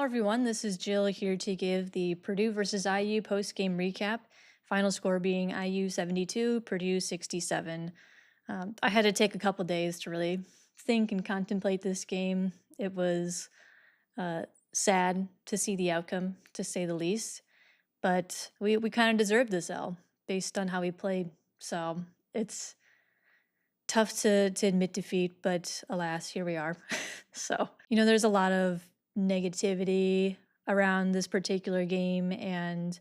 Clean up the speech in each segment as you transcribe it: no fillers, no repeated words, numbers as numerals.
everyone. This is Jill here to give the Purdue versus IU post-game recap. Final score being IU 72, Purdue 67. I had to take a couple days to really think and contemplate this game. It was sad to see the outcome, to say the least, but we kind of deserved this L based on how we played. So it's tough to admit defeat, but alas, here we are. So, there's a lot of negativity around this particular game, and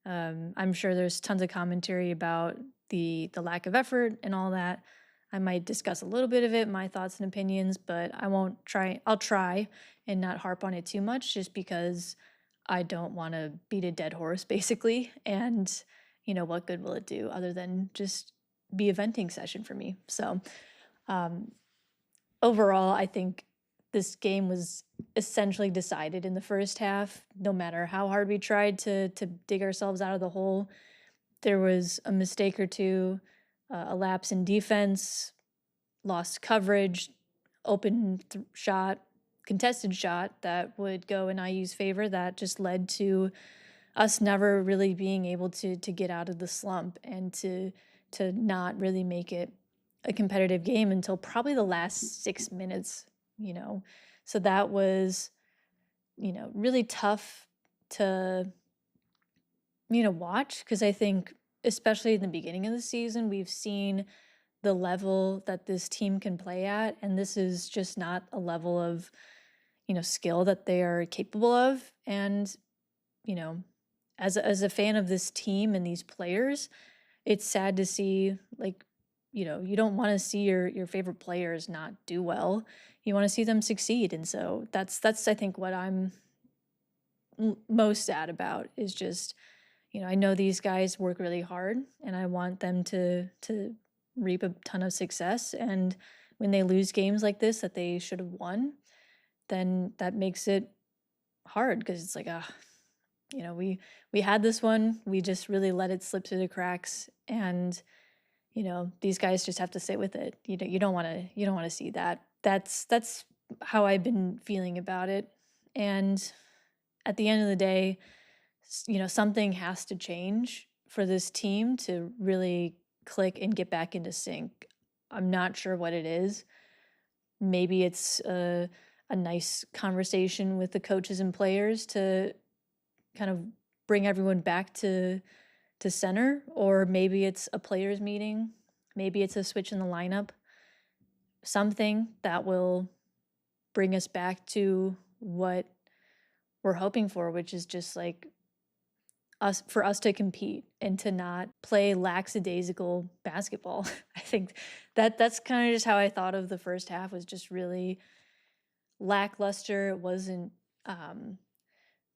I'm sure there's tons of commentary about the lack of effort and all that. I might discuss a little bit of it, my thoughts and opinions, but I'll try and not harp on it too much just because I don't want to beat a dead horse, basically. And, what good will it do other than just be a venting session for me? So overall, I think this game was essentially decided in the first half. No matter how hard we tried to dig ourselves out of the hole, there was a mistake or two, a lapse in defense, lost coverage, shot, contested shot that would go in IU's favor that just led to us never really being able to get out of the slump and to not really make it a competitive game until probably the last 6 minutes, So that was, really tough to, watch, because I think especially in the beginning of the season, we've seen the level that this team can play at, and this is just not a level of, skill that they are capable of. And, as a fan of this team and these players, it's sad to see, like, you don't want to see your favorite players not do well. You want to see them succeed. And so that's I think what I'm most sad about is just, I know these guys work really hard and I want them to reap a ton of success. And when they lose games like this that they should have won, then that makes it hard, because it's like, we had this one, we just really let it slip through the cracks, and these guys just have to sit with it. You don't want to see that. That's how I've been feeling about it. And at the end of the day, something has to change for this team to really click and get back into sync. I'm not sure what it is. Maybe it's a nice conversation with the coaches and players to kind of bring everyone back to center, or maybe it's a players meeting, maybe it's a switch in the lineup, something that will bring us back to what we're hoping for, which is just like for us to compete and to not play lackadaisical basketball. I think that's kind of just how I thought of the first half, was just really lackluster. It wasn't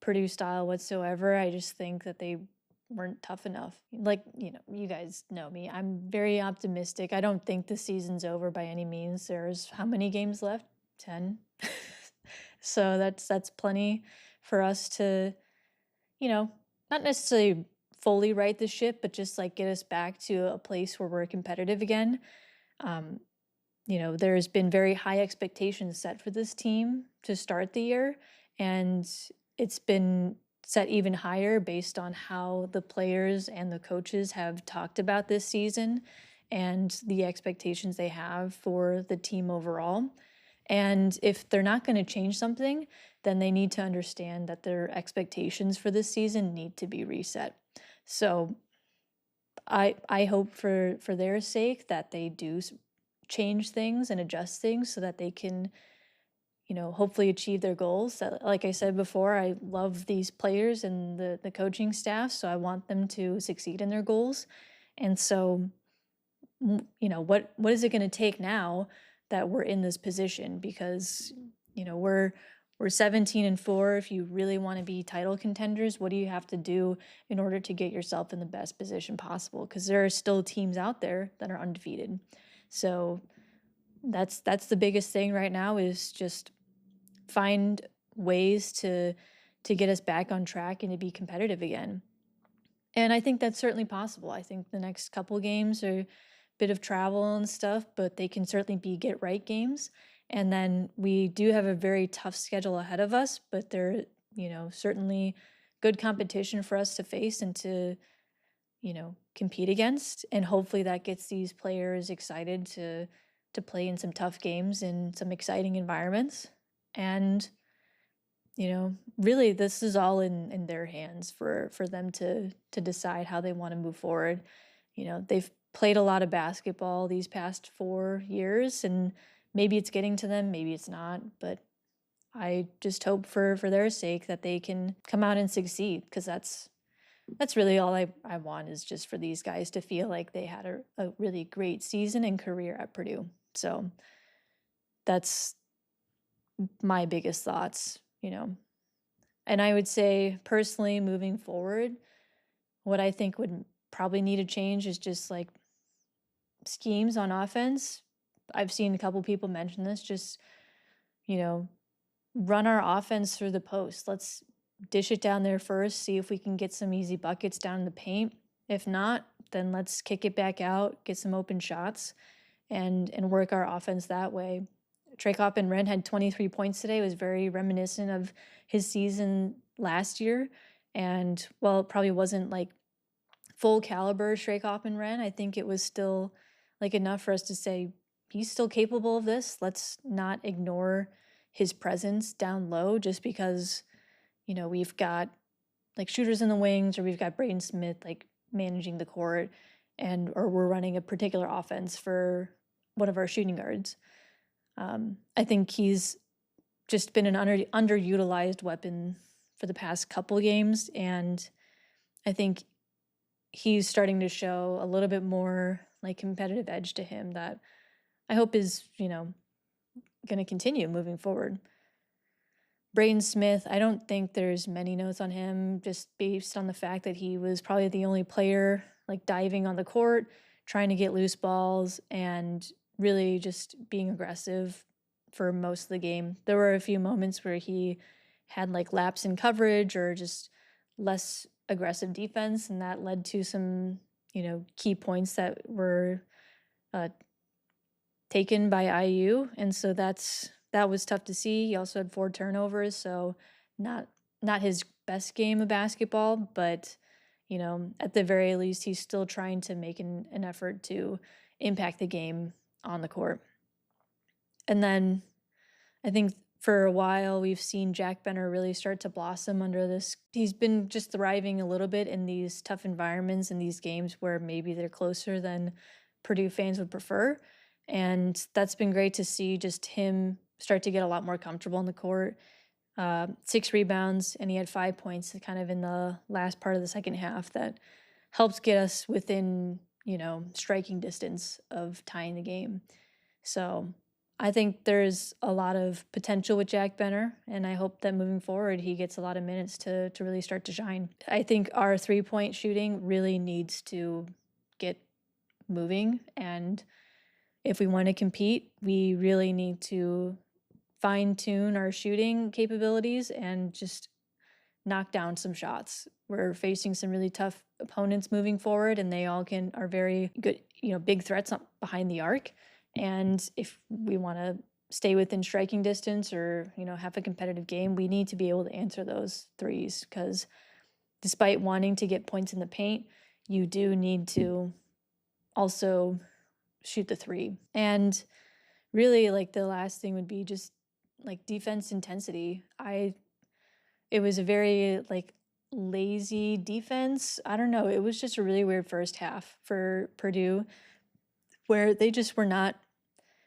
Purdue style whatsoever. I just think that they weren't tough enough. Like, you guys know me. I'm very optimistic. I don't think the season's over by any means. There's how many games left? 10. So that's plenty for us to, not necessarily fully right the ship, but just like get us back to a place where we're competitive again. There's been very high expectations set for this team to start the year, and it's been set even higher based on how the players and the coaches have talked about this season and the expectations they have for the team overall. And if they're not going to change something, then they need to understand that their expectations for this season need to be reset. So I hope for their sake that they do change things and adjust things so that they can hopefully achieve their goals. Like I said before, I love these players and the coaching staff, so I want them to succeed in their goals. And so, what is it going to take now that we're in this position? Because, we're 17-4. If you really want to be title contenders, what do you have to do in order to get yourself in the best position possible? Because there are still teams out there that are undefeated. So that's the biggest thing right now, is just find ways to get us back on track and to be competitive again. And I think that's certainly possible. I think the next couple games are a bit of travel and stuff, but they can certainly be get right games. And then we do have a very tough schedule ahead of us, but certainly good competition for us to face and to, compete against. And hopefully that gets these players excited to play in some tough games in some exciting environments. And, really this is all in their hands for them to decide how they want to move forward. They've played a lot of basketball these past 4 years, and maybe it's getting to them, maybe it's not, but I just hope for their sake that they can come out and succeed, because that's really all I want, is just for these guys to feel like they had a really great season and career at Purdue. So that's my biggest thoughts. And I would say personally, moving forward, what I think would probably need to change is just like schemes on offense. I've seen a couple people mention this, just, run our offense through the post. Let's dish it down there first, see if we can get some easy buckets down in the paint. If not, then let's kick it back out, get some open shots, and work our offense that way. Trey Coppin-Wren had 23 points today. It was very reminiscent of his season last year. And while it probably wasn't like full caliber Trey Coppin-Wren, I think it was still like enough for us to say he's still capable of this. Let's not ignore his presence down low just because, we've got like shooters in the wings, or we've got Braden Smith like managing the court, or we're running a particular offense for one of our shooting guards. I think he's just been an underutilized weapon for the past couple games, and I think he's starting to show a little bit more like competitive edge to him that I hope is, going to continue moving forward. Braden Smith, I don't think there's many notes on him, just based on the fact that he was probably the only player like diving on the court, trying to get loose balls, and really just being aggressive for most of the game. There were a few moments where he had like lapse in coverage or just less aggressive defense, and that led to some, key points that were taken by IU. And so that was tough to see. He also had 4 turnovers, so not his best game of basketball, but at the very least, he's still trying to make an effort to impact the game on the court. And then I think for a while we've seen Jack Benner really start to blossom under this. He's been just thriving a little bit in these tough environments, in these games where maybe they're closer than Purdue fans would prefer. And that's been great to see, just him start to get a lot more comfortable on the court. 6 rebounds, and he had 5 points kind of in the last part of the second half that helped get us within, striking distance of tying the game. So I think there's a lot of potential with Jack Benner, and I hope that moving forward he gets a lot of minutes to really start to shine. I think our 3-point shooting really needs to get moving, and if we want to compete, we really need to fine-tune our shooting capabilities and just knock down some shots. We're facing some really tough opponents moving forward, and they all are very good, big threats behind the arc. And if we want to stay within striking distance or, have a competitive game, we need to be able to answer those threes, because despite wanting to get points in the paint, you do need to also shoot the 3. And really, like, the last thing would be just like defense intensity. It was a very like lazy defense. I don't know. It was just a really weird first half for Purdue, where they just were not,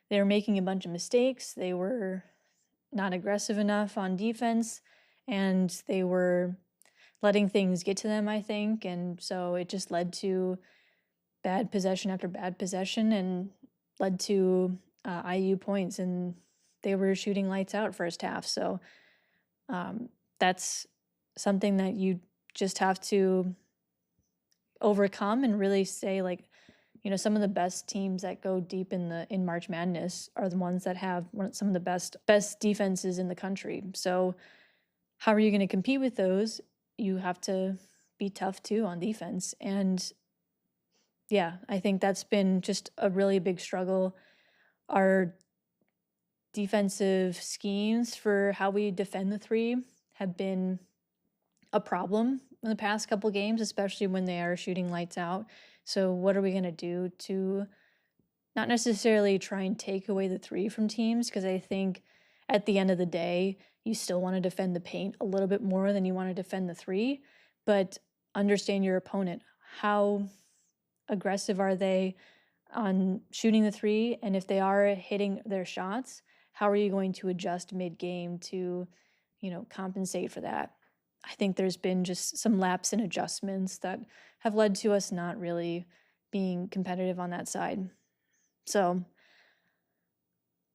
they were making a bunch of mistakes. They were not aggressive enough on defense, and they were letting things get to them, I think. And so it just led to bad possession after bad possession, and led to IU points, and they were shooting lights out first half. So that's something that you just have to overcome, and really say, like, some of the best teams that go deep in March Madness are the ones that have some of the best defenses in the country. So how are you going to compete with those? You have to be tough too on defense. And yeah, I think that's been just a really big struggle. Our defensive schemes for how we defend the 3 have been a problem in the past couple games, especially when they are shooting lights out. So what are we going to do to not necessarily try and take away the three from teams? Because I think at the end of the day, you still want to defend the paint a little bit more than you want to defend the three, but understand your opponent. How aggressive are they on shooting the three? And if they are hitting their shots, how are you going to adjust mid-game to, compensate for that? I think there's been just some lapse in adjustments that have led to us not really being competitive on that side. So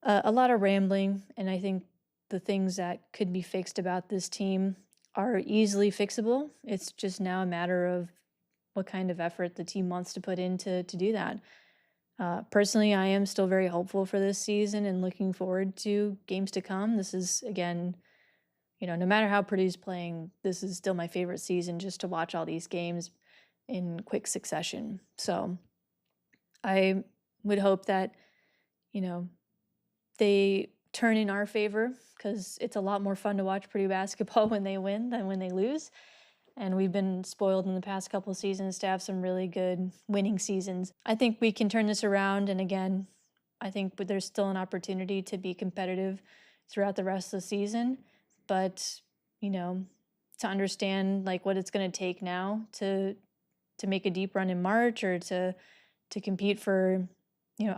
a lot of rambling, and I think the things that could be fixed about this team are easily fixable. It's just now a matter of what kind of effort the team wants to put in to do that. Personally, I am still very hopeful for this season and looking forward to games to come. This is, again, no matter how Purdue's playing, this is still my favorite season just to watch all these games in quick succession. So I would hope that, they turn in our favor, because it's a lot more fun to watch Purdue basketball when they win than when they lose. And we've been spoiled in the past couple of seasons to have some really good winning seasons. I think we can turn this around. And again, I think there's still an opportunity to be competitive throughout the rest of the season. But, to understand like what it's going to take now to make a deep run in March, or to compete for,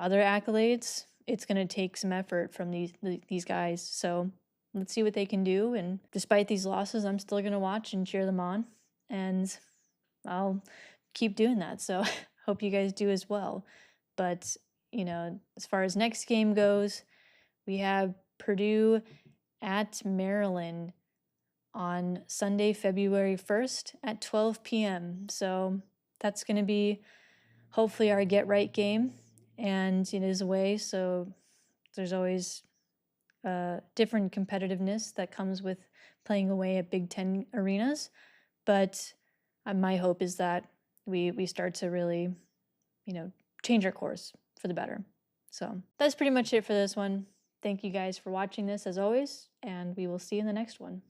other accolades, it's going to take some effort from these guys. So let's see what they can do. And despite these losses, I'm still going to watch and cheer them on. And I'll keep doing that. So hope you guys do as well. But, as far as next game goes, we have Purdue at Maryland on Sunday, February 1st at 12 p.m. So that's going to be hopefully our get-right game. And it is away, so there's always different competitiveness that comes with playing away at Big Ten arenas. But my hope is that we start to really, change our course for the better. So that's pretty much it for this one. Thank you guys for watching this as always, and we will see you in the next one.